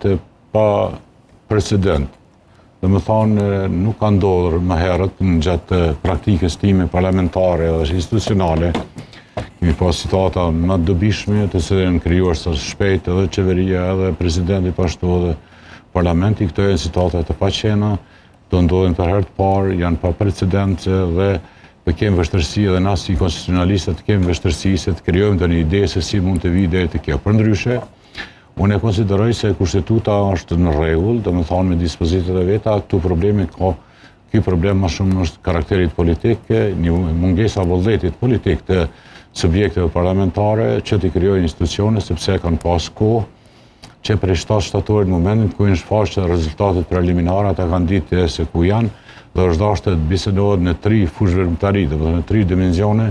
të pa precedent. Dhe më thonë, nuk ka ndodhur më herët në gjatë praktikës time parlamentare dhe institucionale. Kemi pas situata më të dobishme të cilën krijuar së shpejt edhe qeveria edhe presidenti pashtu edhe parlamenti. Këto janë situata të paqena, do ndodhin për herë të parë, janë pa precedent dhe kemi vështirësi edhe na si konstitucionalistët kemi vështirësi se të krijojmë një ide se si mund të vijë deri te kjo. Përndryshe, unë e konsideroj se kushtetuta është në rregull, domethënë me dispozitat e veta, këtu problemi ka, ky problem më shumë është karakterit politik, një mungesa vullnetit politik të subjekteve parlamentare që të krijojnë institucione sepse kanë pas kohë që prej 7 shtatorit në momentin ku janë shfaqur rezultatet preliminare, ata kanë ditë se ku janë dhe është dashur të bisedohet në 3 fushë veprimtari, domethënë në 3 dimensione,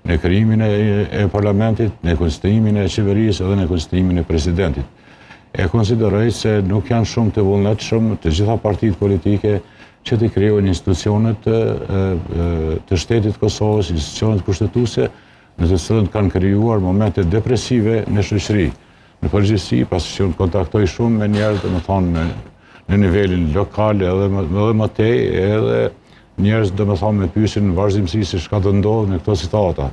në krijimin e parlamentit, në konstituimin e qeverisë dhe në konstituimin e presidentit. E konsideroj se nuk janë shumë të vullnetshëm të gjitha partitë politike që të krijojnë institucionet të shtetit Kosovës, institucionet kushtetuese, në të cilët kanë krijuar momente depresive në shoqëri. Në përgjithësi, pasi që unë kontaktoj shumë me njerëz, domethënë në nivelin lokal edhe më tej, edhe njerëz domethënë me pyesin në vazhdimsi se çka do ndodhë në këto situata.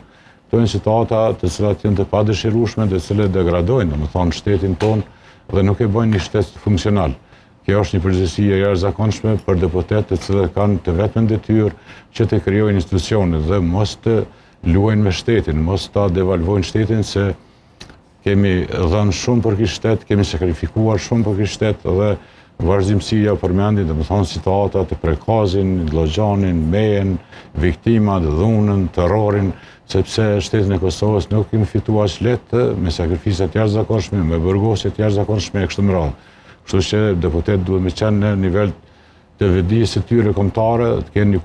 Këto janë situata të cilat janë të padëshirueshme, të cilat degradojnë domethënë shtetin tonë dhe nuk e bëjnë një shtet funksional. Kjo është një përgjegjësi e jashtëzakonshme për deputetët të cilët kanë të vetmen detyrë që të krijojnë institucione dhe mos të luajnë me shtetin, mos ta devalvojnë shtetin se kemi dhënë shumë për ky shtet, kemi sakrifikuar shumë për ky shtet dhe vazhdimësia përmendi, domethënë situata të Prekazin, Lloxhanin, Mejen, viktimat, dhunën, terrorin, sepse shtetin e Kosovës nuk kemi fituar aq lehtë me sakrificat jashtëzakonshme, me burgosje të jashtëzakonshme e kështu me radhë. Kështu që deputetët duhet të qenë në nivel të vëdijës së tyre kombëtare, të kenë një